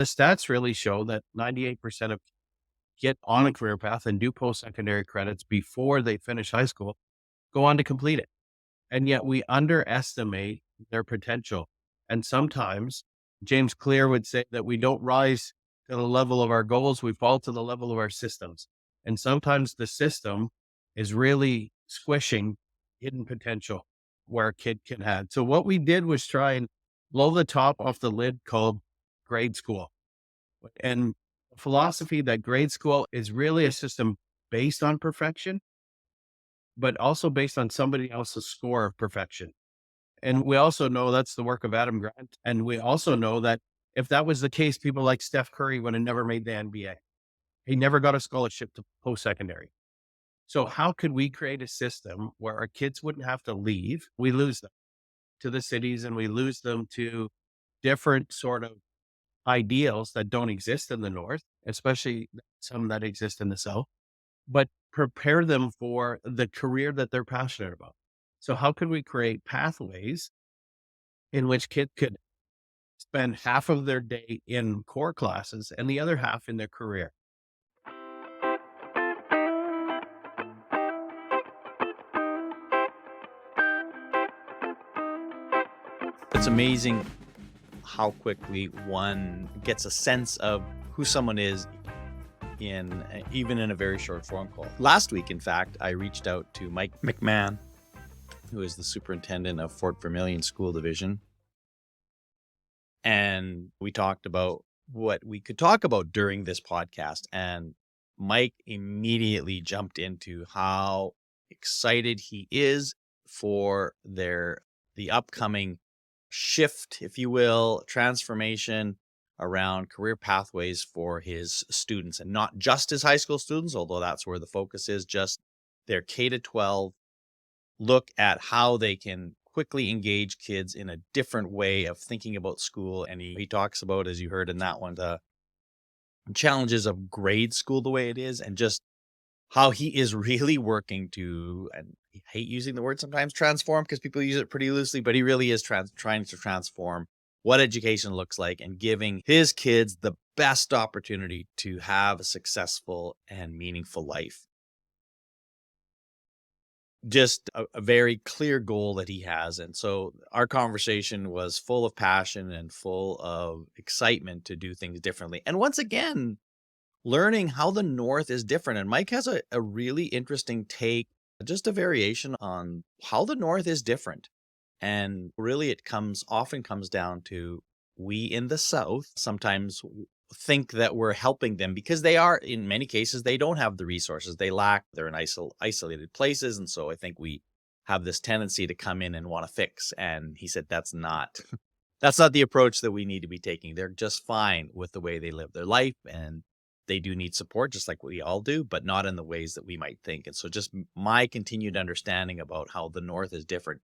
The stats really show that 98% of get on a career path and do post-secondary credits before they finish high school, go on to complete it. And yet we underestimate their potential. And sometimes James Clear would say that we don't rise to the level of our goals, we fall to the level of our systems. And sometimes the system is really squishing hidden potential where a kid can have. So what we did was try and blow the top off the lid called grade school. And philosophy that grade school is really a system based on perfection, but also based on somebody else's score of perfection. And we also know that's the work of Adam Grant. And we also know that if that was the case, people like Steph Curry would have never made the NBA. He never got a scholarship to post secondary. So how could we create a system where our kids wouldn't have to leave? We lose them to the cities and we lose them to different sort of ideals that don't exist in the North, especially some that exist in the South, but prepare them for the career that they're passionate about. So how could we create pathways in which kids could spend half of their day in core classes and the other half in their career? It's amazing how quickly one gets a sense of who someone is in even in a very short phone call. Last week, in fact, I reached out to Mike McMahon, who is the superintendent of Fort Vermilion School Division. And we talked about what we could talk about during this podcast. And Mike immediately jumped into how excited he is for the upcoming shift, if you will, transformation around career pathways for his students, and not just his high school students, although that's where the focus is, just their K-12 look at how they can quickly engage kids in a different way of thinking about school. And he talks about, as you heard in that one, the challenges of grade school the way it is, and just how he is really working to, and I hate using the word sometimes, transform, because people use it pretty loosely, but he really is trying to transform what education looks like and giving his kids the best opportunity to have a successful and meaningful life. Just a very clear goal that he has. And so our conversation was full of passion and full of excitement to do things differently. And once again, learning how the North is different. And Mike has a really interesting take, just a variation on how the North is different. And really often comes down to, we in the South sometimes think that we're helping them because they are, in many cases, they don't have the resources. They're in isolated places. And so I think we have this tendency to come in and want to fix. And he said, that's not the approach that we need to be taking. They're just fine with the way they live their life, and they do need support just like we all do, but not in the ways that we might think. And so just my continued understanding about how the North is different.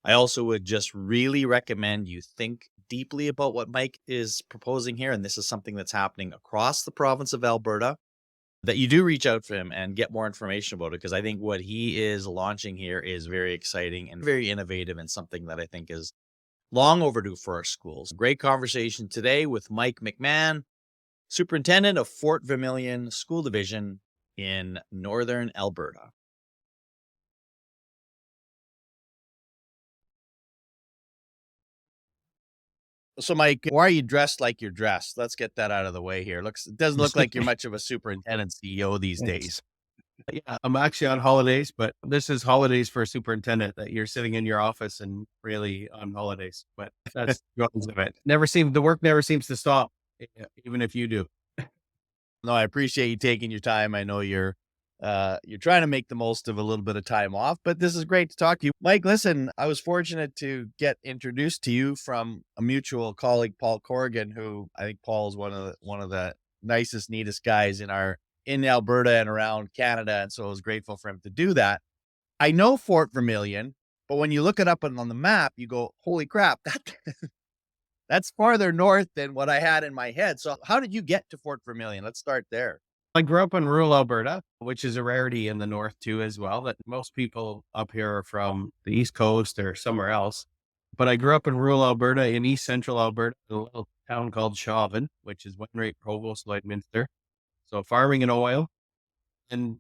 I also would just really recommend you think deeply about what Mike is proposing here. And this is something that's happening across the province of Alberta, that you do reach out to him and get more information about it. Because I think what he is launching here is very exciting and very innovative, and something that I think is long overdue for our schools. Great conversation today with Mike McMahon, Superintendent of Fort Vermilion School Division in Northern Alberta. So, Mike, why are you dressed like you're dressed? Let's get that out of the way here. It doesn't look like you're much of a superintendent CEO these days. Yeah, I'm actually on holidays, but this is holidays for a superintendent, that you're sitting in your office and really on holidays. But that's the goals of it. The work never seems to stop, even if you do. No, I appreciate you taking your time. I know you're trying to make the most of a little bit of time off, but this is great to talk to you. Mike, listen, I was fortunate to get introduced to you from a mutual colleague, Paul Corrigan, who I think Paul is one of the nicest, neatest guys in Alberta and around Canada. And so I was grateful for him to do that. I know Fort Vermilion, but when you look it up on the map, you go, holy crap, that's farther north than what I had in my head. So how did you get to Fort Vermilion? Let's start there. I grew up in rural Alberta, which is a rarity in the North too, as well, that most people up here are from the East Coast or somewhere else. But I grew up in rural Alberta, in East Central Alberta, a little town called Chauvin, which is Wainwright Provost Lloydminster. So farming and oil. And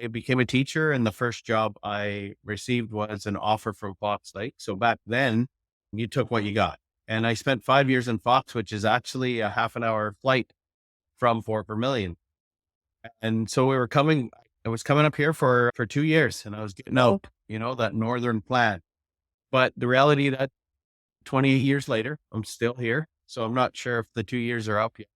I became a teacher. And the first job I received was an offer from Fox Lake. So back then, you took what you got. And I spent 5 years in Fox, which is actually a half an hour flight from Fort Vermilion. And so I was coming up here for 2 years and I was getting out, that northern plan. But the reality that 28 years later, I'm still here. So I'm not sure if the 2 years are up yet.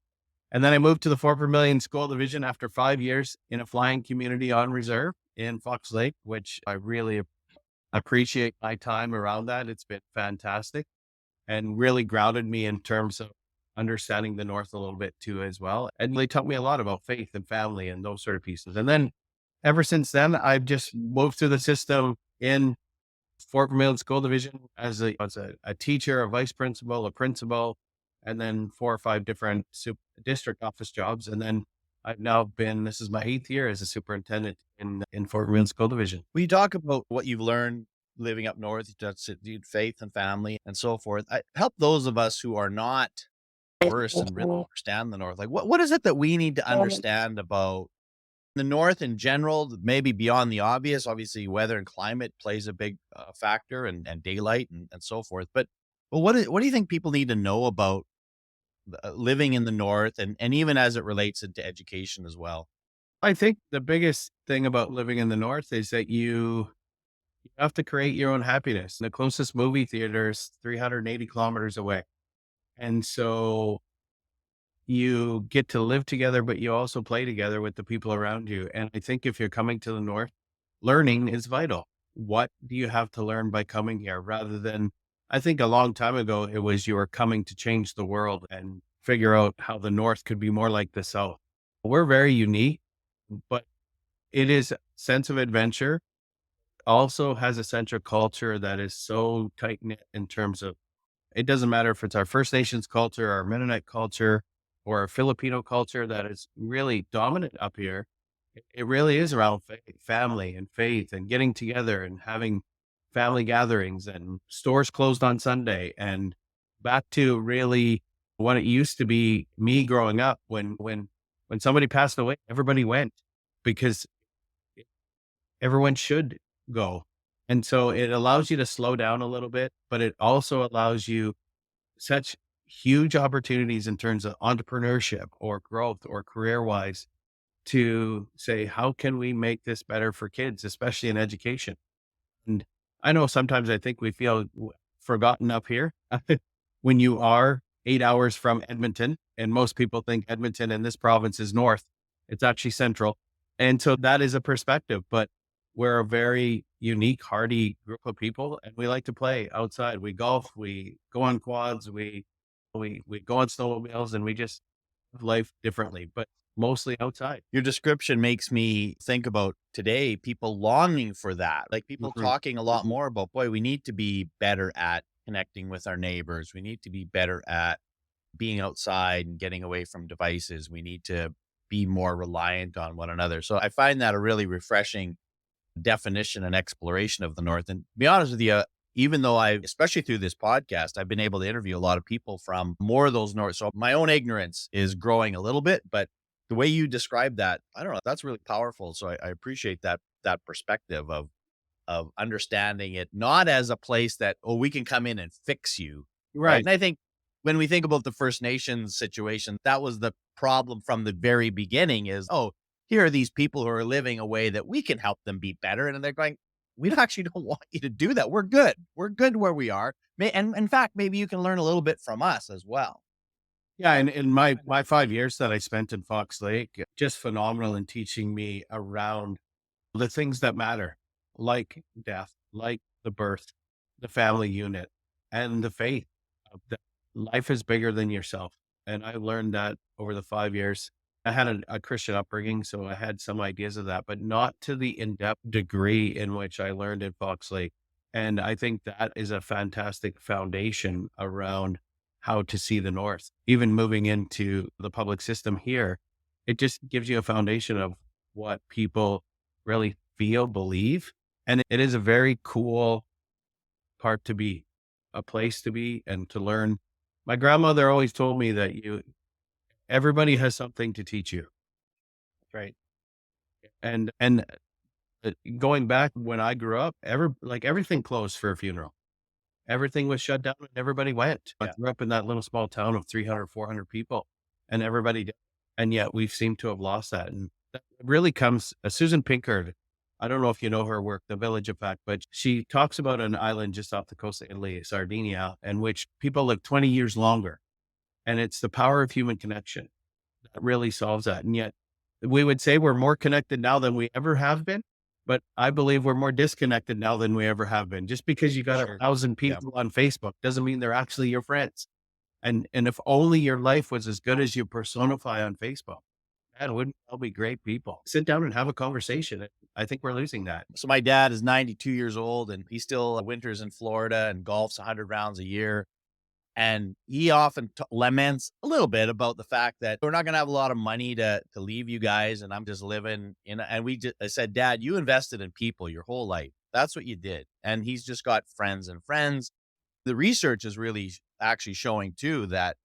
And then I moved to the Fort Vermilion School Division after 5 years in a flying community on reserve in Fox Lake, which I really appreciate my time around that. It's been fantastic and really grounded me in terms of understanding the North a little bit too, as well. And they taught me a lot about faith and family and those sort of pieces. And then ever since then, I've just moved through the system in Fort Vermilion School Division as a teacher, a vice principal, a principal, and then 4 or 5 different district office jobs. And then this is my 8th year as a superintendent in Fort Vermilion School Division. We talk about what you've learned living up north, that's faith and family and so forth. Help those of us who are not versed and really understand the north. Like, what is it that we need to understand about the north in general? Maybe beyond the obvious. Obviously, weather and climate plays a big factor, and daylight and so forth. But what do you think people need to know about living in the north, and even as it relates into education as well? I think the biggest thing about living in the North is that you have to create your own happiness. The closest movie theater is 380 kilometers away. And so you get to live together, but you also play together with the people around you. And I think if you're coming to the North, learning is vital. What do you have to learn by coming here rather than, I think a long time ago, it was you were coming to change the world and figure out how the North could be more like the South. We're very unique, but it is a sense of adventure, also has a sense of culture that is so tight knit in terms of it doesn't matter if it's our First Nations culture, our Mennonite culture, or our Filipino culture that is really dominant up here. It really is around family and faith and getting together and having family gatherings and stores closed on Sunday and back to really what it used to be me growing up when somebody passed away, everybody went because everyone should go. And so it allows you to slow down a little bit, but it also allows you such huge opportunities in terms of entrepreneurship or growth or career wise to say, how can we make this better for kids, especially in education? And I know sometimes I think we feel forgotten up here when you are 8 hours from Edmonton, and most people think Edmonton in this province is north. It's actually central. And so that is a perspective, but we're a very unique, hardy group of people, and we like to play outside. We golf, we go on quads, we go on snowmobiles, and we just live life differently, but mostly outside. Your description makes me think about today, people longing for that. Like people Mhm. talking a lot more about, boy, we need to be better at connecting with our neighbors. We need to be better at being outside and getting away from devices. We need to be more reliant on one another. So I find that a really refreshing definition and exploration of the North. And to be honest with you, even though especially through this podcast, I've been able to interview a lot of people from more of those North. So my own ignorance is growing a little bit, but the way you describe that, I don't know, that's really powerful. So I appreciate that perspective of understanding it not as a place that, oh, we can come in and fix you. Right. Right. And I think when we think about the First Nations situation, that was the problem from the very beginning is, oh, here are these people who are living a way that we can help them be better. And they're going, we actually don't want you to do that. We're good. We're good where we are. And in fact, maybe you can learn a little bit from us as well. Yeah, and in my 5 years that I spent in Fox Lake, just phenomenal in teaching me around the things that matter, like death, like the birth, the family unit, and the faith of that life is bigger than yourself. And I learned that over the 5 years. I had a Christian upbringing, so I had some ideas of that, but not to the in-depth degree in which I learned in Fox Lake. And I think that is a fantastic foundation around how to see the North. Even moving into the public system here, it just gives you a foundation of what people really feel, believe. And it is a very cool part to be, a place to be and to learn My grandmother always told me that everybody has something to teach you. Right. And going back when I grew up, everything closed for a funeral. Everything was shut down and everybody went. I Yeah. grew up in that little small town of 300, 400 people, and everybody did. And yet we've seemed to have lost that. And that really comes, Susan Pinkard. I don't know if you know her work, The Village Effect, but she talks about an island just off the coast of Italy, Sardinia, in which people live 20 years longer. And it's the power of human connection that really solves that. And yet we would say we're more connected now than we ever have been. But I believe we're more disconnected now than we ever have been. Just because you got Sure. 1,000 Yeah. people on Facebook doesn't mean they're actually your friends. And if only your life was as good as you personify on Facebook, man, wouldn't all be great people? Sit down and have a conversation. I think we're losing that. So my dad is 92 years old and he still winters in Florida and golfs 100 rounds a year. And he often laments a little bit about the fact that we're not going to have a lot of money to leave you guys. And I'm just living in, and I said, Dad, you invested in people your whole life. That's what you did. And he's just got friends and friends. The research is really actually showing too that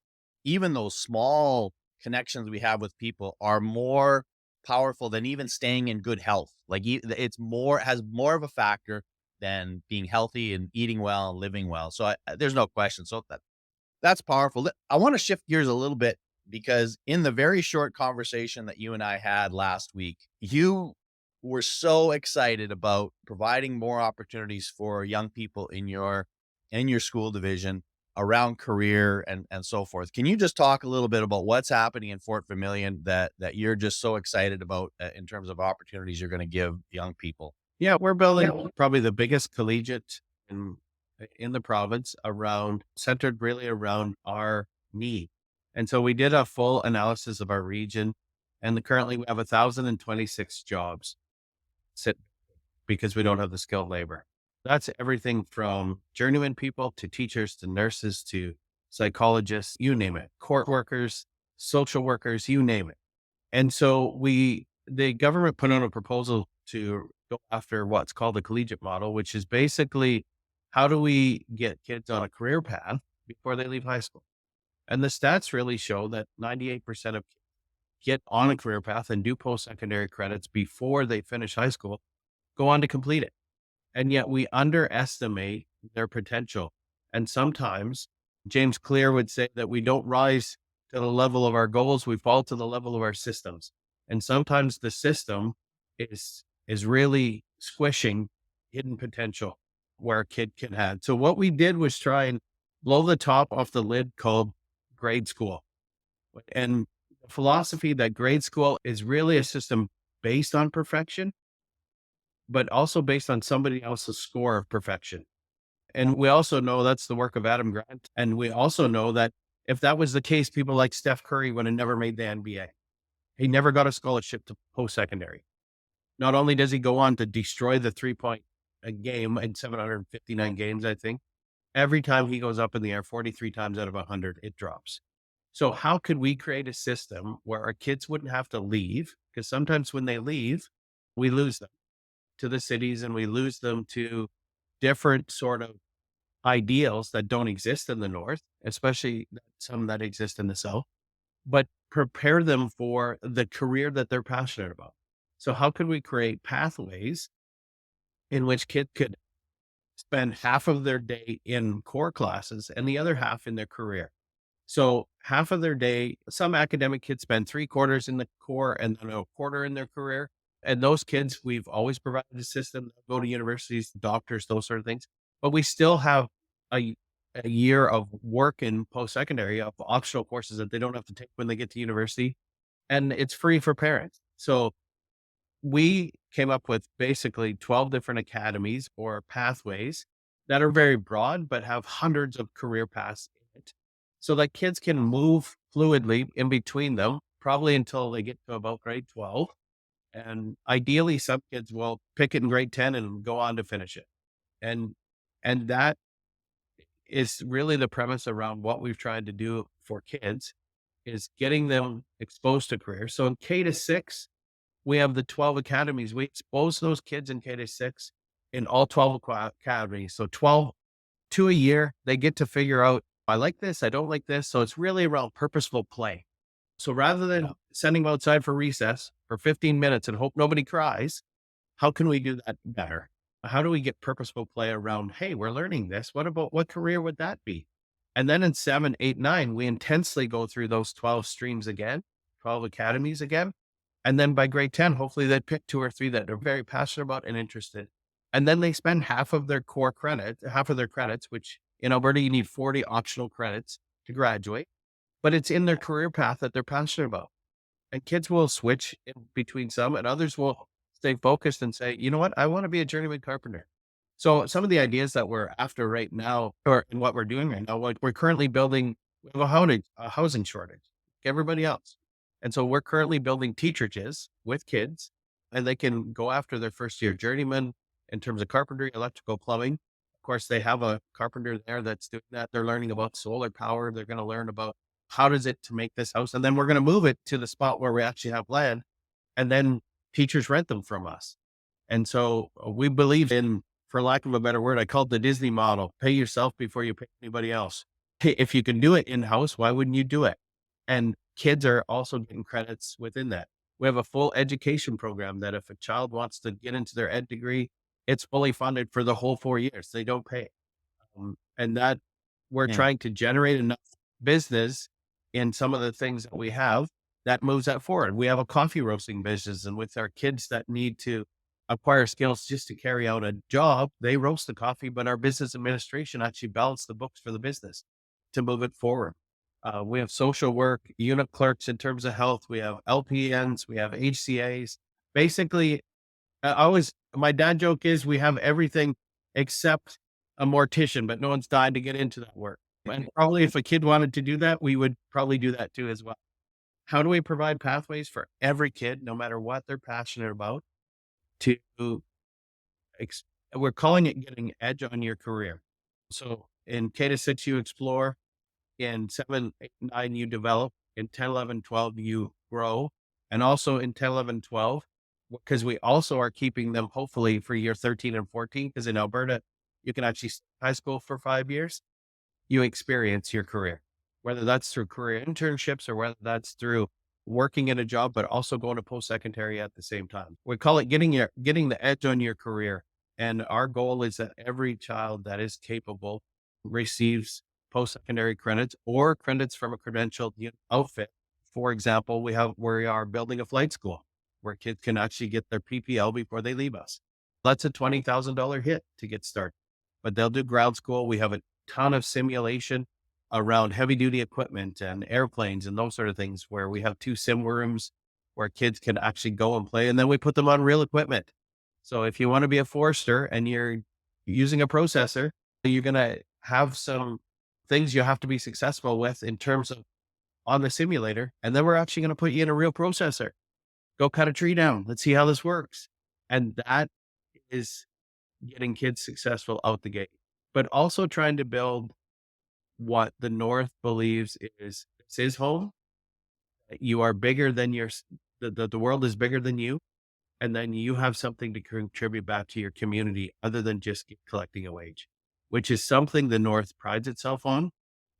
even those small connections we have with people are more powerful than even staying in good health. Like it's more, has more of a factor than being healthy and eating well and living well. So there's no question. So that's powerful. I want to shift gears a little bit because in the very short conversation that you and I had last week, you were so excited about providing more opportunities for young people in your school division around career and so forth. Can you just talk a little bit about what's happening in Fort Vermilion that you're just so excited about in terms of opportunities you're going to give young people? Yeah, we're building probably the biggest collegiate in the province centered really around our need. And so we did a full analysis of our region, and currently we have 1,026 jobs sit because we don't have the skilled labor. That's everything from journeyman people to teachers to nurses to psychologists, you name it, court workers, social workers, you name it. And so the government put on a proposal to go after what's called the collegiate model, which is basically how do we get kids on a career path before they leave high school? And the stats really show that 98% of kids get on a career path and do post-secondary credits before they finish high school, go on to complete it. And yet we underestimate their potential. And sometimes James Clear would say that we don't rise to the level of our goals, we fall to the level of our systems. And sometimes the system is really squishing hidden potential where a kid can have. So what we did was try and blow the top off the lid called grade school. And the philosophy that grade school is really a system based on perfection, but also based on somebody else's score of perfection. And we also know that's the work of Adam Grant. And we also know that if that was the case, people like Steph Curry would have never made the NBA. He never got a scholarship to post-secondary. Not only does he go on to destroy the 3-point game in 759 games, I think, every time he goes up in the air, 43 times out of 100, it drops. So how could we create a system where our kids wouldn't have to leave? Because sometimes when they leave, we lose them to the cities and we lose them to different sort of ideals that don't exist in the North, especially some that exist in the South, but prepare them for the career that they're passionate about. So how could we create pathways in which kids could spend half of their day in core classes and the other half in their career? So half of their day, some academic kids spend 3/4 in the core and then a quarter in their career. And those kids, we've always provided a system, go to universities, doctors, those sort of things. But we still have a, a year of work in post-secondary of optional courses that they don't have to take when they get to university. And it's free for parents. So we came up with basically 12 different academies or pathways that are very broad, but have hundreds of career paths in it. So that kids can move fluidly in between them, probably until they get to about grade 12. And ideally, some kids will pick it in grade 10 and go on to finish it. And, and that is really the premise around what we've tried to do for kids is getting them exposed to careers. So in K-6, we have the 12 academies. We expose those kids in K-6 in all 12 academies. So 12 to a year, they get to figure out I like this. I don't like this. So it's really around purposeful play. So rather than sending them outside for recess for 15 minutes and hope nobody cries, how can we do that better? How do we get purposeful play around, hey, we're learning this. What about what career would that be? And then in 7, 8, 9, we intensely go through those 12 streams again, 12 academies again. And then by grade 10, hopefully they pick 2 or 3 that they're very passionate about and interested. And then they spend half of their core credit, half of their credits, which in Alberta, you need 40 optional credits to graduate, but it's in their career path that they're passionate about. And kids will switch in between some, and others will stay focused and say, you know what, I want to be a journeyman carpenter. So some of the ideas that we're after right now, or in what we're doing right now, like we're currently building, we have a housing shortage, like everybody else. And so we're currently building teacherages with kids, and they can go after their first year journeyman in terms of carpentry, electrical, plumbing. Of course, they have a carpenter there that's doing that. They're learning about solar power. They're going to learn about how does it to make this house, and then we're going to move it to the spot where we actually have land, and then teachers rent them from us. And so we believe in, for lack of a better word, I call it the Disney model: pay yourself before you pay anybody else. Hey, if you can do it in house, why wouldn't you do it? And kids are also getting credits within that. We have a full education program that if a child wants to get into their ed degree, it's fully funded for the whole 4 years. They don't pay. And that we're Yeah. trying to generate enough business in some of the things that we have that moves that forward. We have a coffee roasting business, and with our kids that need to acquire skills just to carry out a job, they roast the coffee, but our business administration actually balance the books for the business to move it forward. We have social work, unit clerks in terms of health. We have LPNs, we have HCAs. Basically, my dad joke is we have everything except a mortician, but no one's died to get into that work. And probably if a kid wanted to do that, we would probably do that too as well. How do we provide pathways for every kid, no matter what they're passionate about, to ex- we're calling it getting edge on your career. So in K to 6, you explore. In 7, 8, 9, you develop. In 10, 11, 12, you grow. And also in 10, 11, 12, because we also are keeping them hopefully for year 13 and 14, because in Alberta, you can actually stay in high school for 5 years. You experience your career, whether that's through career internships or whether that's through working in a job, but also going to post-secondary at the same time. We call it getting the edge on your career. And our goal is that every child that is capable receives post-secondary credits or credits from a credentialed outfit. For example, we are building a flight school where kids can actually get their PPL before they leave us. That's a $20,000 hit to get started, but they'll do ground school. We have a ton of simulation around heavy duty equipment and airplanes and those sort of things, where we have 2 sim rooms where kids can actually go and play. And then we put them on real equipment. So if you want to be a forester and you're using a processor, you're going to have some things you have to be successful with in terms of on the simulator. And then we're actually going to put you in a real processor. Go cut a tree down. Let's see how this works. And that is getting kids successful out the gate, but also trying to build what the North believes is this is home. You are bigger than the world is bigger than you. And then you have something to contribute back to your community other than just collecting a wage, which is something the North prides itself on.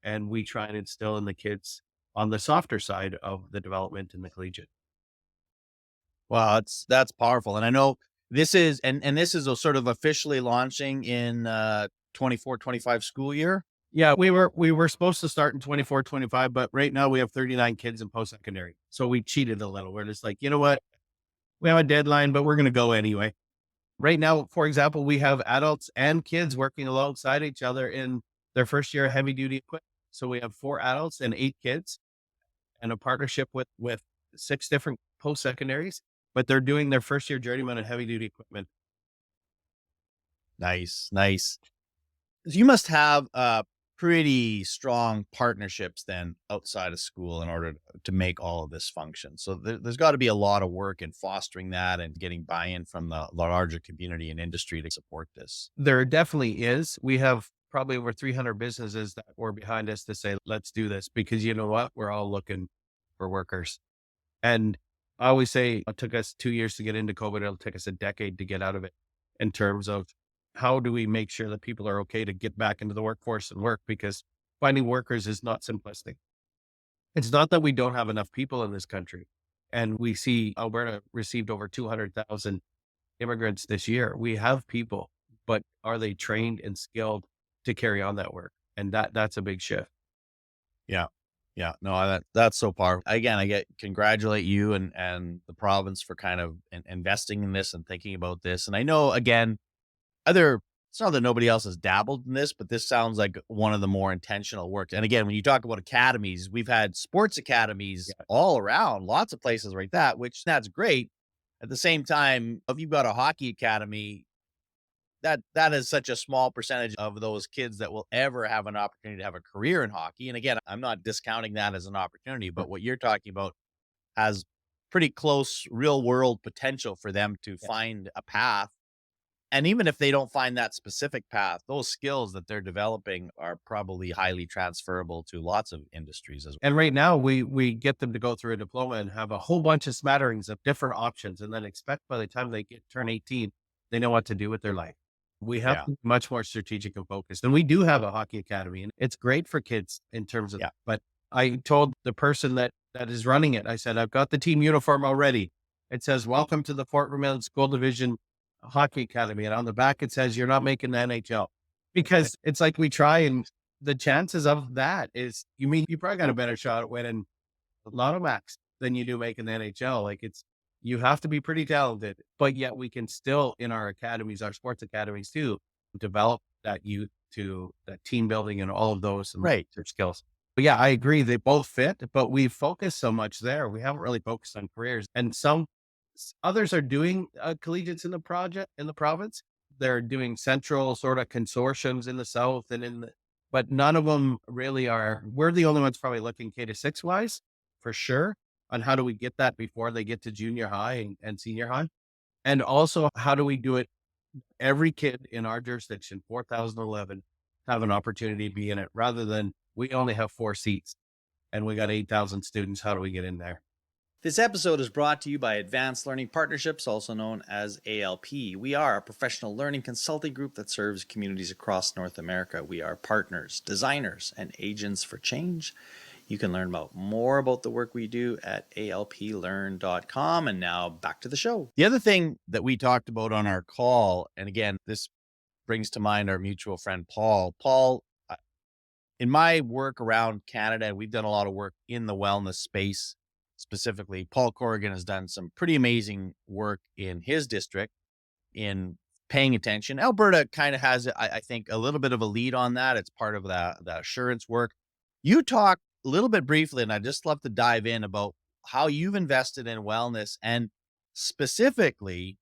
And we try and instill in the kids on the softer side of the development in the collegiate. Wow, that's powerful. And I know this is this is a sort of officially launching in 24-25 school year. Yeah, we were supposed to start in 24, 25, but right now we have 39 kids in post-secondary. So we cheated a little. We're just like, you know what? We have a deadline, but we're going to go anyway. Right now, for example, we have adults and kids working alongside each other in their first year of heavy duty equipment. So we have 4 adults and 8 kids, and a partnership with 6 different post-secondaries, but they're doing their first year journeyman and heavy duty equipment. Nice, nice. You must have pretty strong partnerships then outside of school in order to make all of this function. So there's got to be a lot of work in fostering that and getting buy-in from the larger community and industry to support this. There definitely is. We have probably over 300 businesses that were behind us to say, let's do this, because you know what? We're all looking for workers. And I always say it took us 2 years to get into COVID. It'll take us a decade to get out of it, in terms of how do we make sure that people are okay to get back into the workforce and work? Because finding workers is not simplistic. It's not that we don't have enough people in this country. And we see Alberta received over 200,000 immigrants this year. We have people, but are they trained and skilled to carry on that work? And that's a big shift. Yeah. Yeah. No, that's so powerful. Again, I get congratulate you and the province for kind of investing in this and thinking about this. And I know again, other it's not that nobody else has dabbled in this, but this sounds like one of the more intentional work. And again, when you talk about academies, we've had sports academies Yeah. all around, lots of places like that, which that's great. At the same time, if you've got a hockey academy, that is such a small percentage of those kids that will ever have an opportunity to have a career in hockey. And again, I'm not discounting that as an opportunity, but what you're talking about has pretty close real world potential for them to Yeah. find a path. And even if they don't find that specific path, those skills that they're developing are probably highly transferable to lots of industries as well. And right now we get them to go through a diploma and have a whole bunch of smatterings of different options and then expect by the time they turn 18, they know what to do with their life. We have Yeah. to be much more strategic and focused. And we do have a hockey academy and it's great for kids in terms of, Yeah. but I told the person that is running it, I said, I've got the team uniform already. It says, welcome to the Fort Vermilion School Division Hockey Academy. And on the back, it says, you're not making the NHL because it's like we try and the chances of that is you probably got a better shot at winning Lotto Max than you do making the NHL. Like you have to be pretty talented, but yet we can still in our academies, our sports academies too, develop that youth to that team building and all of those and Right. their skills. But yeah, I agree. They both fit, but we focus so much there. We haven't really focused on careers and others are doing collegiates in the province. They're doing central sort of consortiums in the south and but none of them really are. We're the only ones probably looking K to 6 wise for sure on how do we get that before they get to junior high and senior high. And also how do we do it? Every kid in our jurisdiction, 4,011 have an opportunity to be in it rather than we only have 4 seats and we got 8,000 students. How do we get in there? This episode is brought to you by Advanced Learning Partnerships, also known as ALP. We are a professional learning consulting group that serves communities across North America. We are partners, designers, and agents for change. You can learn more about the work we do at alplearn.com. And now back to the show. The other thing that we talked about on our call, and again, this brings to mind our mutual friend, Paul. Paul, in my work around Canada, we've done a lot of work in the wellness space. Specifically, Paul Corrigan has done some pretty amazing work in his district in paying attention. Alberta kind of has, I think, a little bit of a lead on that. It's part of the assurance work. You talked a little bit briefly, and I'd just love to dive in about how you've invested in wellness. And specifically,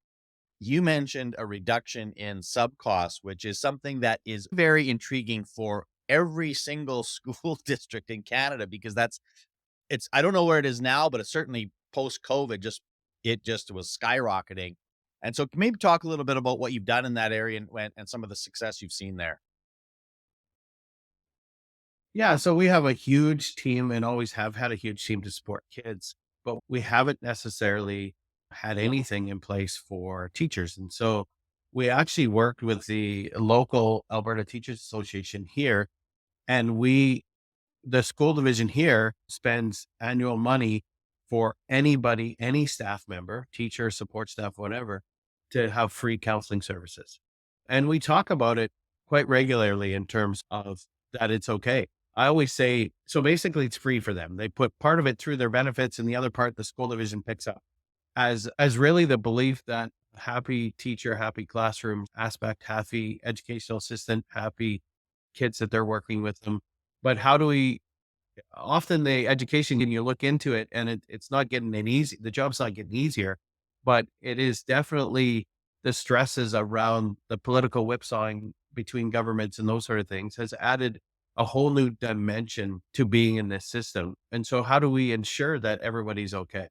you mentioned a reduction in sub costs, which is something that is very intriguing for every single school district in Canada, because I don't know where it is now, but it's certainly post COVID, it just was skyrocketing. And so maybe talk a little bit about what you've done in that area and some of the success you've seen there. Yeah, so we have a huge team and always have had a huge team to support kids, but we haven't necessarily had anything in place for teachers. And so we actually worked with the local Alberta Teachers Association here, and the school division here spends annual money for anybody, any staff member, teacher, support staff, whatever, to have free counseling services. And we talk about it quite regularly in terms of that it's okay. I always say, so basically it's free for them. They put part of it through their benefits and the other part the school division picks up as really the belief that happy teacher, happy classroom aspect, happy educational assistant, happy kids that they're working with them. But how do we often the education and you look into it and it's not getting any easy. The job's not getting easier, but it is definitely the stresses around the political whipsawing between governments and those sort of things has added a whole new dimension to being in this system. And so how do we ensure that everybody's okay?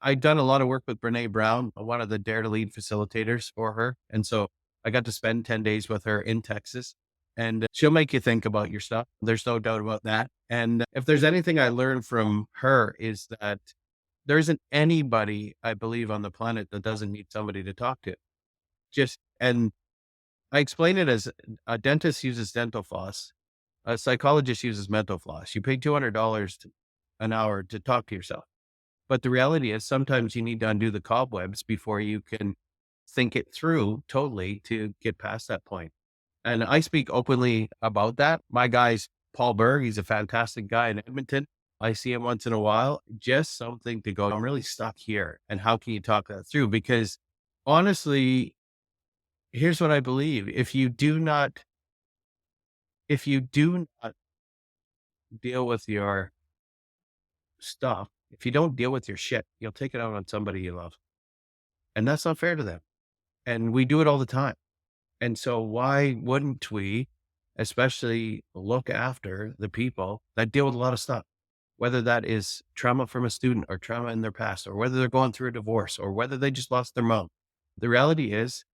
I've done a lot of work with Brene Brown, one of the Dare to Lead facilitators for her. And so I got to spend 10 days with her in Texas and she'll make you think about your stuff. There's no doubt about that. And if there's anything I learned from her is that there isn't anybody, I believe, on the planet that doesn't need somebody to talk to. And I explain it as a dentist uses dental floss A psychologist uses mental floss. You pay $200 an hour to talk to yourself. But the reality is sometimes you need to undo the cobwebs before you can think it through totally to get past that point. And I speak openly about that. My guy's Paul Berg. He's a fantastic guy in Edmonton. I see him once in a while. Just something to go, I'm really stuck here. And how can you talk that through? Because honestly, here's what I believe. If you do not deal with your stuff, if you don't deal with your shit, you'll take it out on somebody you love. And that's not fair to them. And we do it all the time. And so why wouldn't we especially look after the people that deal with a lot of stuff, whether that is trauma from a student or trauma in their past, or whether they're going through a divorce or whether they just lost their mom. The reality is,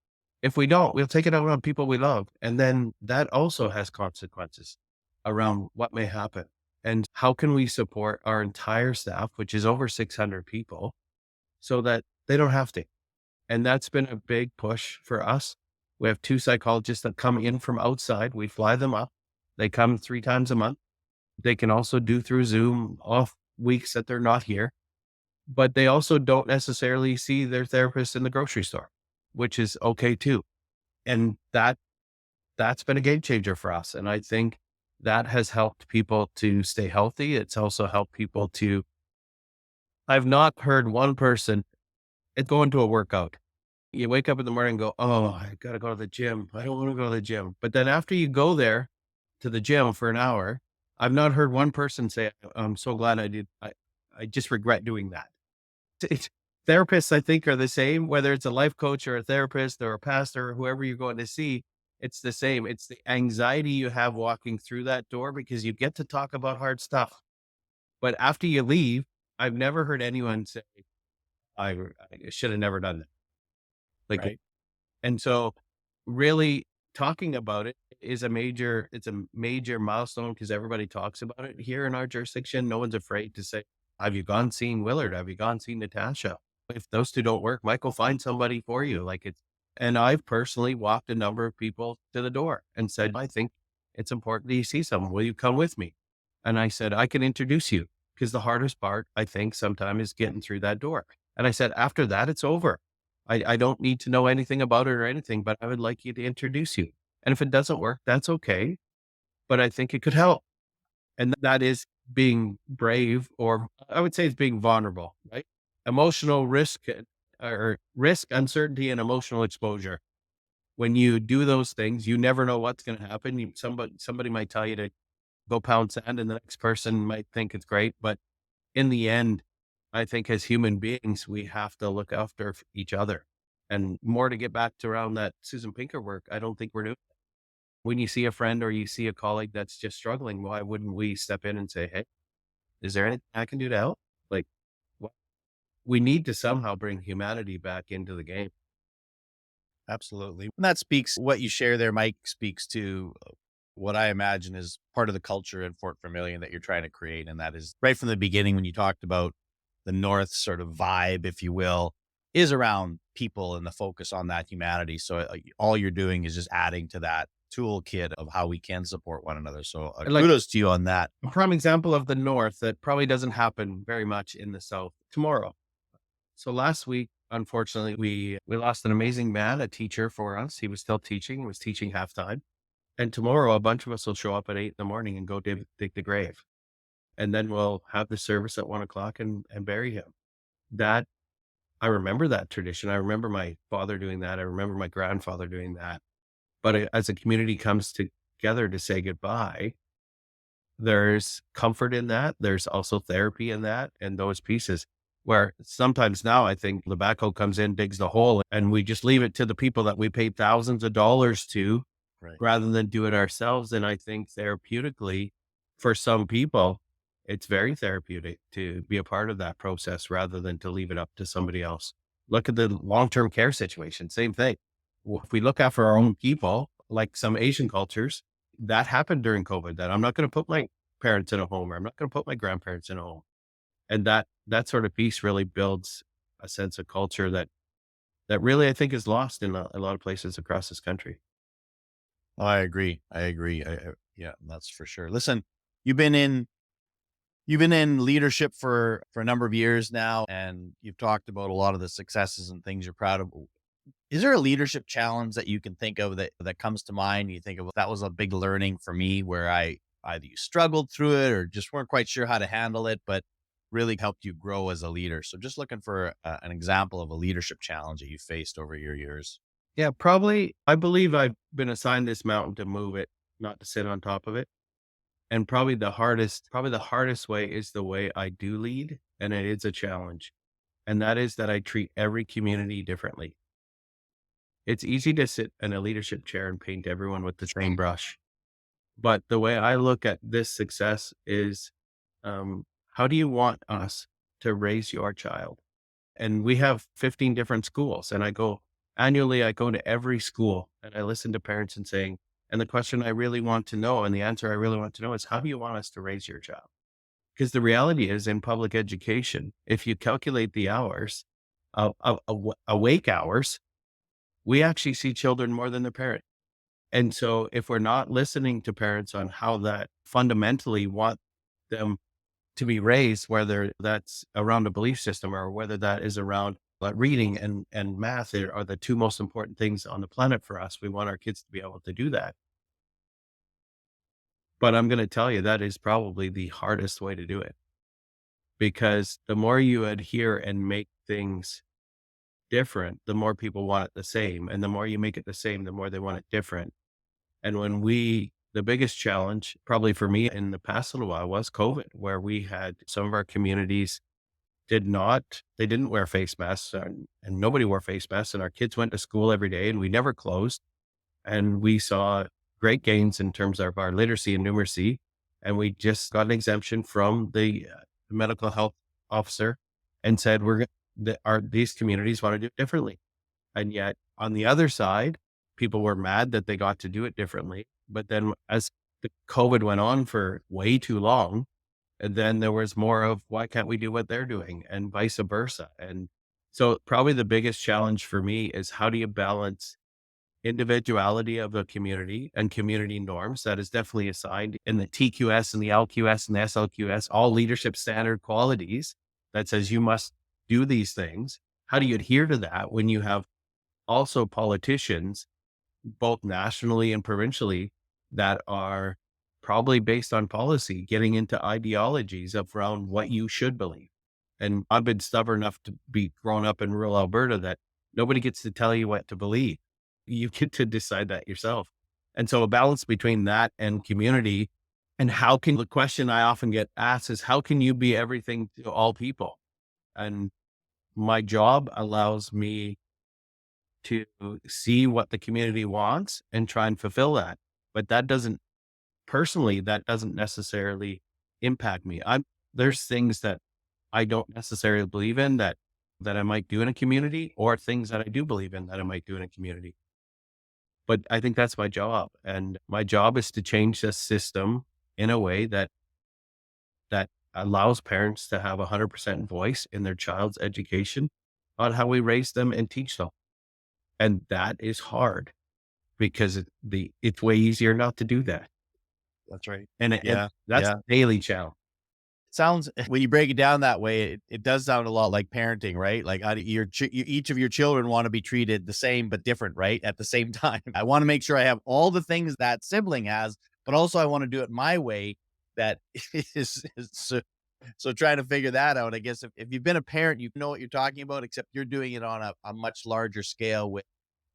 if we don't, we'll take it out on people we love. And then that also has consequences around what may happen. And how can we support our entire staff, which is over 600 people, so that they don't have to? And that's been a big push for us. We have 2 psychologists that come in from outside. We fly them up. They come 3 times a month. They can also do through Zoom off weeks that they're not here, but they also don't necessarily see their therapist in the grocery store, which is okay too. And that's been a game changer for us. And I think that has helped people to stay healthy. It's also helped people to, I've not heard one person going to a workout. You wake up in the morning and go, oh, I got to go to the gym. I don't want to go to the gym. But then after you go there to the gym for an hour, I've not heard one person say, I'm so glad I did. I just regret doing that. Therapists, I think, are the same, whether it's a life coach or a therapist or a pastor or whoever you're going to see, it's the same. It's the anxiety you have walking through that door because you get to talk about hard stuff. But after you leave, I've never heard anyone say, I should have never done that. Like, Right. and so really talking about it is it's a major milestone because everybody talks about it here in our jurisdiction. No one's afraid to say, have you gone seeing Willard? Have you gone seeing Natasha? If those two don't work, Mike will find somebody for you. And I've personally walked a number of people to the door and said, I think it's important that you see someone. Will you come with me? And I said, I can introduce you because the hardest part, I think, sometimes is getting through that door. And I said, after that, it's over. I don't need to know anything about it or anything, but I would like you to introduce you. And if it doesn't work, that's okay. But I think it could help. And that is being brave, or I would say it's being vulnerable, right? Emotional risk or risk, uncertainty, and emotional exposure. When you do those things, you never know what's going to happen. Somebody might tell you to go pound sand and the next person might think it's great. But in the end, I think as human beings, we have to look after each other. And more to get back to around that Susan Pinker work, I don't think we're doing it. When you see a friend or you see a colleague that's just struggling, why wouldn't we step in and say, hey, is there anything I can do to help? Like, what? We need to somehow bring humanity back into the game. Absolutely. And that speaks, what you share there, Mike, speaks to what I imagine is part of the culture in Fort Vermilion that you're trying to create. And that is right from the beginning when you talked about the North sort of vibe, if you will, is around people and the focus on that humanity. So all you're doing is just adding to that toolkit of how we can support one another. So And like kudos to you on that. a prime example of the North that probably doesn't happen very much in the South tomorrow. So last week, unfortunately, we lost an amazing man, a teacher for us. He was still teaching, was teaching halftime. And tomorrow, a bunch of us will show up at 8 in the morning and go dig the grave. And then we'll have the service at 1 o'clock and bury him. That I remember that tradition. I remember my father doing that. I remember my grandfather doing that. But as a community comes together to say goodbye, there's comfort in that. There's also therapy in that and those pieces where sometimes now I think the backhoe comes in, digs the hole, and we just leave it to the people that we paid thousands of dollars to Right. rather than do it ourselves. And I think therapeutically, for some people, it's very therapeutic to be a part of that process rather than to leave it up to somebody else. Look at the long-term care situation, same thing. If we look after our own people, like some Asian cultures, that happened during COVID, that I'm not going to put my parents in a home or I'm not going to put my grandparents in a home. And that sort of piece really builds a sense of culture that really I think is lost in a lot of places across this country. I agree. I agree. Yeah, that's for sure. Listen, you've been in you've been in leadership for a number of years now, and you've talked about a lot of the successes and things you're proud of. Is there a leadership challenge that you can think of that comes to mind? You think of that was a big learning for me where I either you struggled through it or just weren't quite sure how to handle it, but really helped you grow as a leader. So just looking for an example of a leadership challenge that you faced over your years. Yeah, probably. I believe I've been assigned this mountain to move it, not to sit on top of it. And probably the hardest way is the way I do lead, and it is a challenge. And that is that I treat every community differently. It's easy to sit in a leadership chair and paint everyone with the same brush. But the way I look at this success is, how do you want us to raise your child? And we have 15 different schools, and annually, I go to every school and I listen to parents and saying, and the question I really want to know, and the answer I really want to know is, how do you want us to raise your child? Because the reality is in public education, if you calculate the hours awake hours, we actually see children more than the parent. And so if we're not listening to parents on how that fundamentally want them to be raised, whether that's around a belief system or whether that is around reading and math are the two most important things on the planet for us. We want our kids to be able to do that. But I'm going to tell you that is probably the hardest way to do it, because the more you adhere and make things different, the more people want it the same. And the more you make it the same, the more they want it different. And the biggest challenge probably for me in the past little while was COVID, where we had some of our communities they didn't wear face masks, and nobody wore face masks, and our kids went to school every day and we never closed. And we saw great gains in terms of our literacy and numeracy. And we just got an exemption from the medical health officer and said, these communities want to do it differently. And yet on the other side, people were mad that they got to do it differently. But then as the COVID went on for way too long, and then there was more of, why can't we do what they're doing, and vice versa. And so probably the biggest challenge for me is, how do you balance individuality of a community and community norms that is definitely assigned in the TQS and the LQS and the SLQS, all leadership standard qualities that says you must do these things. How do you adhere to that when you have also politicians, both nationally and provincially, that are probably based on policy, getting into ideologies around what you should believe? And I've been stubborn enough to be grown up in rural Alberta that nobody gets to tell you what to believe. You get to decide that yourself. And so a balance between that and community, and the question I often get asked is, how can you be everything to all people? And my job allows me to see what the community wants and try and fulfill that. But that doesn't necessarily impact me. There's things that I don't necessarily believe in that I might do in a community, or things that I do believe in that I might do in a community. But I think that's my job. And my job is to change the system in a way that allows parents to have 100% voice in their child's education on how we raise them and teach them. And that is hard, because it's way easier not to do that. That's right. And Yeah. that's Yeah. a daily challenge. Sounds when you break it down that way, it does sound a lot like parenting, right? Like each of your children want to be treated the same but different, right? At the same time, I want to make sure I have all the things that sibling has, but also I want to do it my way. That is so trying to figure that out. I guess if you've been a parent, you know what you're talking about, except you're doing it on a much larger scale with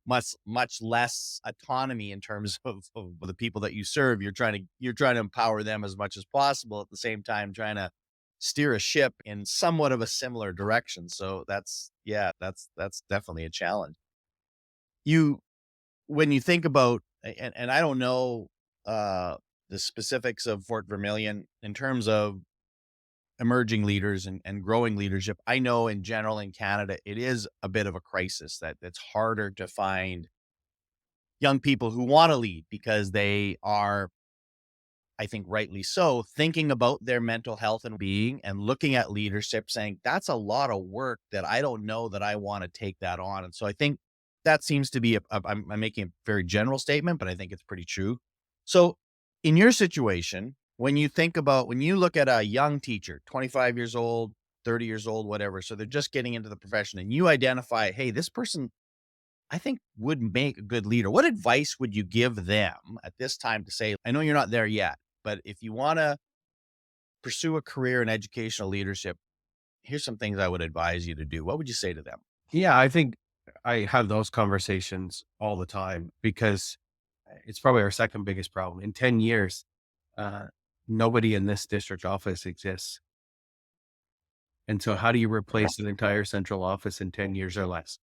much less autonomy in terms of the people that you serve. You're trying to empower them as much as possible, at the same time trying to steer a ship in somewhat of a similar direction. So that's definitely a challenge. You When you think about, and I don't know the specifics of Fort Vermilion in terms of emerging leaders and growing leadership. I know in general in Canada it is a bit of a crisis, that's harder to find young people who want to lead because they are, I think rightly so, thinking about their mental health and being and looking at leadership saying, that's a lot of work that I don't know that I want to take that on. And so I think that seems to be I'm making a very general statement, but I think it's pretty true. So In your situation, when you look at a young teacher, 25 years old, 30 years old, whatever, so they're just getting into the profession and you identify, hey, this person I think would make a good leader. What advice would you give them at this time to say, I know you're not there yet, but if you want to pursue a career in educational leadership, here's some things I would advise you to do. What would you say to them? Yeah, I think I have those conversations all the time because it's probably our second biggest problem. In 10 years, uh, nobody in this district office exists. And so how do you replace an entire central office in 10 years or less?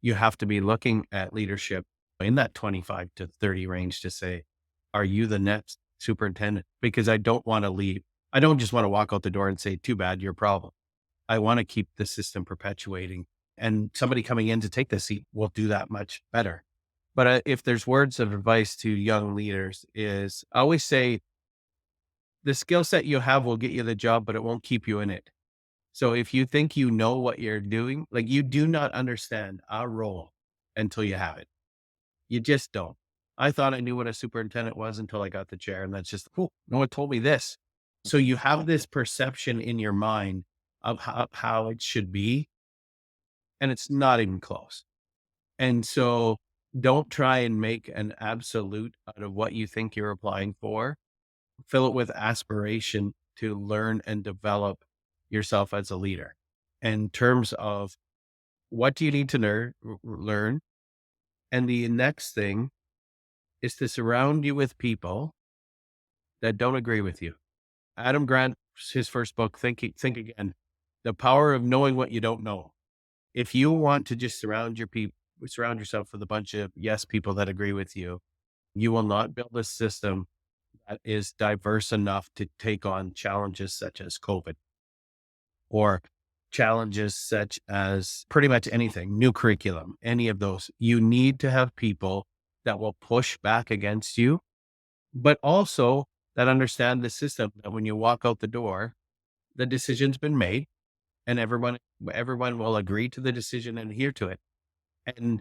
You have to be looking at leadership in that 25 to 30 range to say, are you the next superintendent? Because I don't want to leave. I don't just want to walk out the door and say, too bad, your problem. I want to keep the system perpetuating. And somebody coming in to take the seat will do that much better. But if there's words of advice to young leaders is I always say the skill set you have will get you the job, but it won't keep you in it. So if you think you know what you're doing, like you do not understand our role until you have it. You just don't. I thought I knew what a superintendent was until I got the chair. And that's just, cool. No one told me this. So you have this perception in your mind of how it should be. And it's not even close. And so don't try and make an absolute out of what you think you're applying for. Fill it with aspiration to learn and develop yourself as a leader in terms of what do you need to learn. And the next thing is to surround you with people that don't agree with you. Adam Grant, his first book, Think Again, the power of knowing what you don't know. If you want to just surround yourself with a bunch of yes people that agree with you, you will not build a system that is diverse enough to take on challenges such as COVID or challenges such as pretty much anything, new curriculum, any of those. You need to have people that will push back against you, but also that understand the system that when you walk out the door, the decision's been made and everyone will agree to the decision and adhere to it. And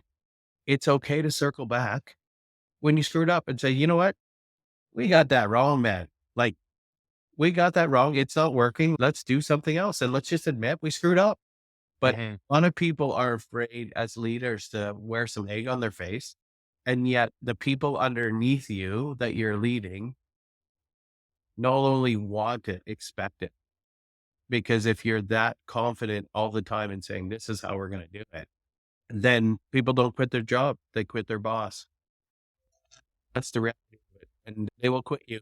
it's okay to circle back when you screwed up and say, you know what? We got that wrong, man. Like we got that wrong. It's not working. Let's do something else. And let's just admit we screwed up. But Mhm. a lot of people are afraid as leaders to wear some egg on their face. And yet the people underneath you that you're leading not only want it, expect it. Because if you're that confident all the time in saying, this is how we're going to do it, then people don't quit their job. They quit their boss. That's the reality of it. And they will quit you.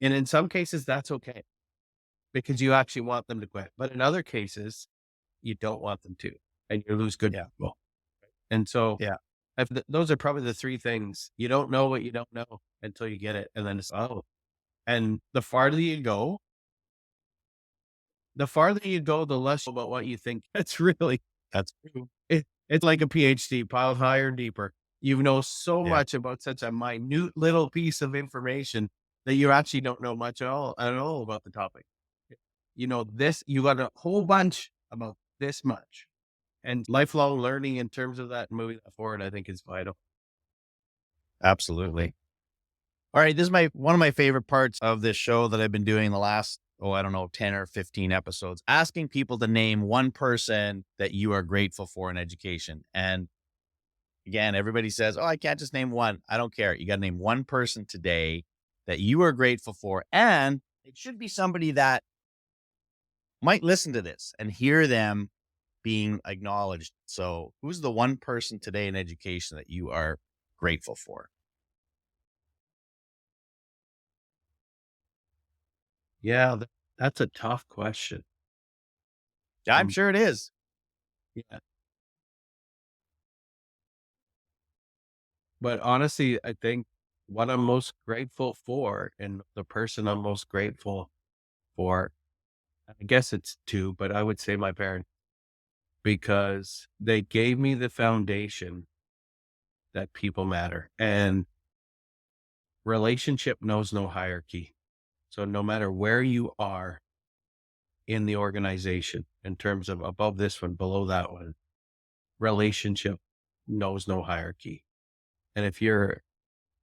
And in some cases, that's okay because you actually want them to quit. But in other cases, you don't want them to, and you lose good Yeah. people. And so Yeah. those are probably the three things. You don't know what you don't know until you get it. And then it's, oh, and the farther you go, the less about what you think. That's really, That's true. it's like a PhD piled higher and deeper. You know so Yeah. much about such a minute little piece of information that you actually don't know much at all about the topic. You know, this, you got a whole bunch about this much. And lifelong learning in terms of that and moving that forward, I think is vital. Absolutely. All right. This is one of my favorite parts of this show that I've been doing the last, I don't know, 10 or 15 episodes, asking people to name one person that you are grateful for in education. And again, everybody says, oh, I can't just name one. I don't care. You got to name one person today that you are grateful for. And it should be somebody that might listen to this and hear them being acknowledged. So, who's the one person today in education that you are grateful for? Yeah, that's a tough question. Yeah, I'm Um, sure it is. yeah, but honestly, I think what I'm most grateful for and the person I'm most grateful for, I guess it's two, but I would say my parents because they gave me the foundation that people matter and relationship knows no hierarchy. So no matter where you are in the organization in terms of above this one, below that one, relationship knows no hierarchy. And if you're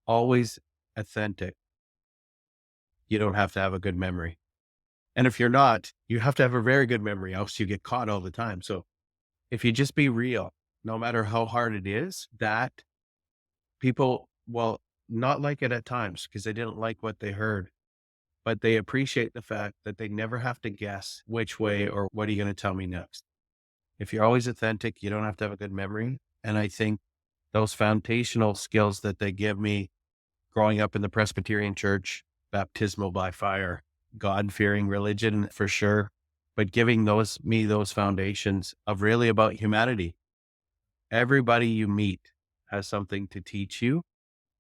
always authentic you don't have to have a good memory. And if you're not, you have to have a very good memory, else you get caught all the time. So if you just be real, no matter how hard it is, that people will not like it at times because they didn't like what they heard, but they appreciate the fact that they never have to guess which way or what are you going to tell me next. If you're always authentic, you don't have to have a good memory. And I think those foundational skills that they give me growing up in the Presbyterian church, baptismal by fire, God fearing religion for sure, but giving those foundations of really about humanity. Everybody you meet has something to teach you,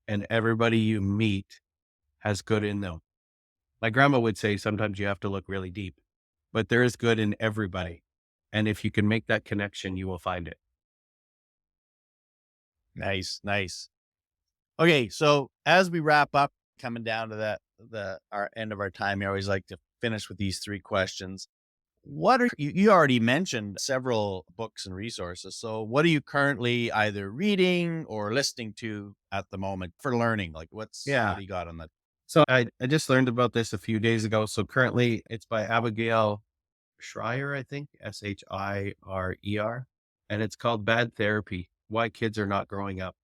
and everybody you meet has good in them. My grandma would say sometimes you have to look really deep, but there is good in everybody. And if you can make that connection, you will find it. Nice, nice. Okay, so as we wrap up, coming down to the our end of our time, I always like to finish with these three questions. What are you already mentioned several books and resources. So what are you currently either reading or listening to at the moment for learning? Like what Yeah. do you got on that? So I just learned about this a few days ago. So currently it's by Abigail Schreier, I think, Shirer. And it's called Bad Therapy: Why Kids Are Not Growing Up.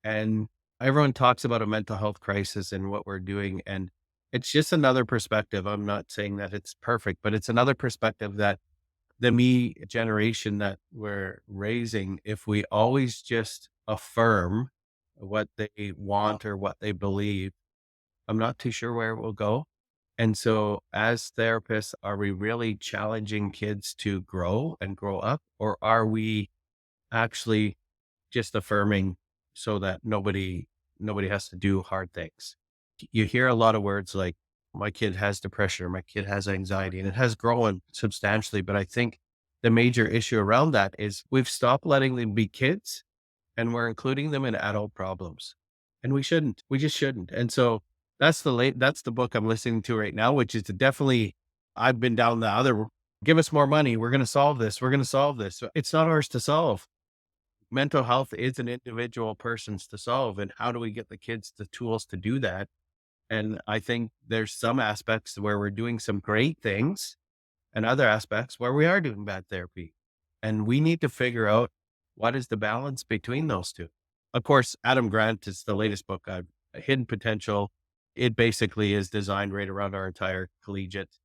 And everyone talks about a mental health crisis and what we're doing. And it's just another perspective. I'm not saying that it's perfect, but it's another perspective that the me generation that we're raising, if we always just affirm what they want or what they believe, I'm not too sure where it will go. And so, as therapists, are we really challenging kids to grow and grow up? Or are we actually just affirming so that nobody has to do hard things? You hear a lot of words like my kid has depression or my kid has anxiety, and it has grown substantially. But I think the major issue around that is we've stopped letting them be kids and we're including them in adult problems. And we shouldn't. We just shouldn't. And so that's the book I'm listening to right now, which is to definitely I've been down the other give us more money. We're gonna solve this. We're gonna solve this. So it's not ours to solve. Mental health is an individual person's to solve. And how do we get the kids the tools to do that? And I think there's some aspects where we're doing some great things and other aspects where we are doing bad therapy. And we need to figure out what is the balance between those two. Of course, Adam Grant is the latest book, Hidden Potential. It basically is designed right around our entire collegiate.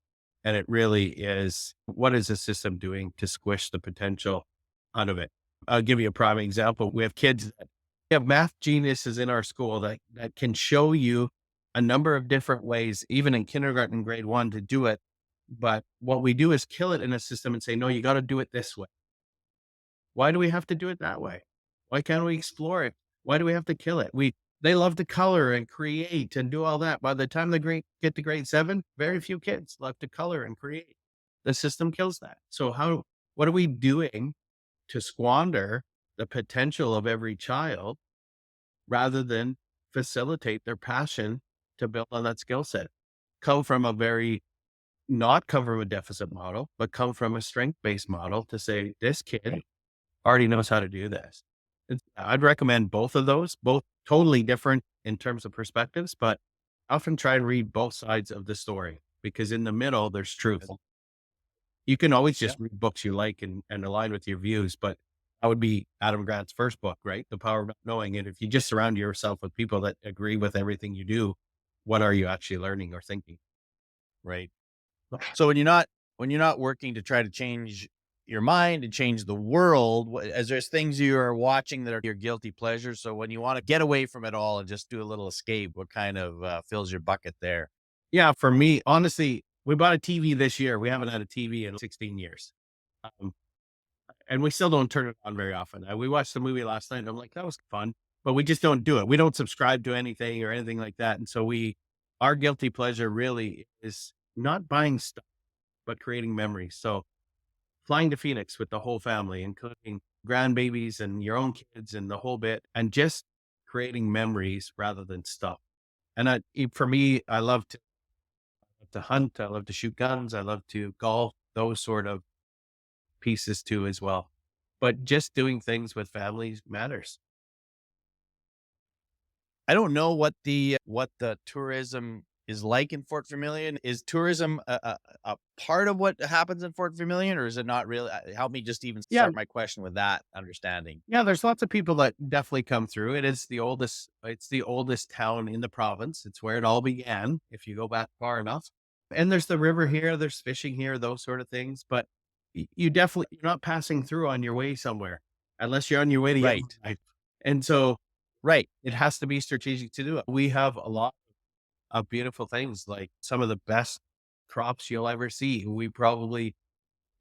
And it really is what is the system doing to squish the potential out of it? I'll give you a prime example. We have kids that we have math geniuses in our school that can show you a number of different ways, even in kindergarten, grade one, to do it. But what we do is kill it in a system and say, no, you got to do it this way. Why do we have to do it that way? Why can't we explore it? Why do we have to kill it? They love to color and create and do all that. By the time they get to grade seven, very few kids love to color and create. The system kills that. So what are we doing to squander the potential of every child rather than facilitate their passion to build on that skill set? Not come from a deficit model, but come from a strength-based model to say, this kid already knows how to do this. I'd recommend both of those, both totally different in terms of perspectives, but I often try and read both sides of the story because in the middle, there's truth. You can always just read books you like and align with your views, but that would be Adam Grant's first book, right? The Power of Not Knowing. And if you just surround yourself with people that agree with everything you do, what are you actually learning or thinking? Right. So when you're not working to try to change your mind and change the world, as there's things you are watching that are your guilty pleasures. So when you want to get away from it all and just do a little escape, what kind of fills your bucket there? Yeah, for me, honestly, we bought a TV this year. We haven't had a TV in 16 years. Um, and we still don't turn it on very often. We watched the movie last night and I'm like, that was fun, but we just don't do it. We don't subscribe to anything or anything like that. And so our guilty pleasure really is not buying stuff, but creating memories. So flying to Phoenix with the whole family, including grandbabies and your own kids and the whole bit, and just creating memories rather than stuff. And for me, I love to hunt. I love to shoot guns. I love to golf, those sort of pieces too, as well. But just doing things with families matters. I don't know what the tourism is like in Fort Vermilion? Is tourism a part of what happens in Fort Vermilion, or is it not really? Help me just even Yeah. start my question with that understanding. Yeah, there's lots of people that definitely come through. It's the oldest town in the province. It's where it all began, if you go back far enough. And there's the river here, there's fishing here, those sort of things. But you're not passing through on your way somewhere unless you're on your way to Right. Yellowknife. And so Right. it has to be strategic to do it. We have a lot of beautiful things, like some of the best crops you'll ever see. We probably,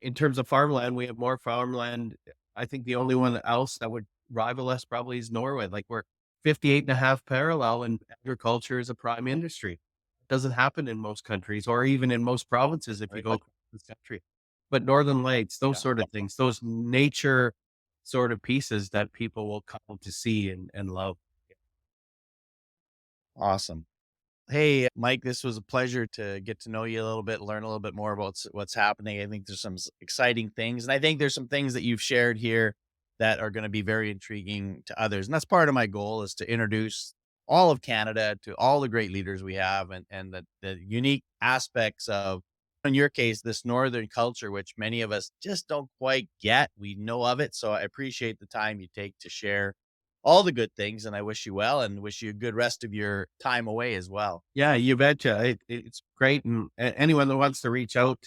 in terms of farmland, we have more farmland. I think the only one else that would rival us probably is Norway. Like we're 58 and a half parallel, and agriculture is a prime industry. It doesn't happen in most countries or even in most provinces if you Right. go across this country. But Northern Lights, those Yeah. sort of things, those nature sort of pieces that people will come to see and love. Awesome. Hey, Mike, this was a pleasure to get to know you a little bit, learn a little bit more about what's happening. I think there's some exciting things, and I think there's some things that you've shared here that are going to be very intriguing to others. And that's part of my goal is to introduce all of Canada to all the great leaders we have, and the unique aspects of, in your case, this northern culture, which many of us just don't quite get. We know of it, so I appreciate the time you take to share all the good things, and I wish you well and wish you a good rest of your time away as well. Yeah, you betcha. It's great. And anyone that wants to reach out,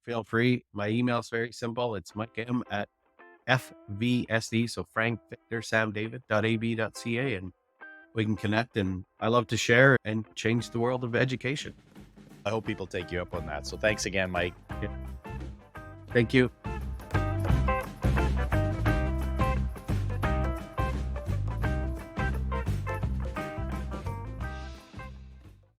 feel free. My email's very simple. It's MikeM at FVSD. So Frank Victor Sam David.ab.ca. And we can connect. And I love to share and change the world of education. I hope people take you up on that. So thanks again, Mike. Thank you.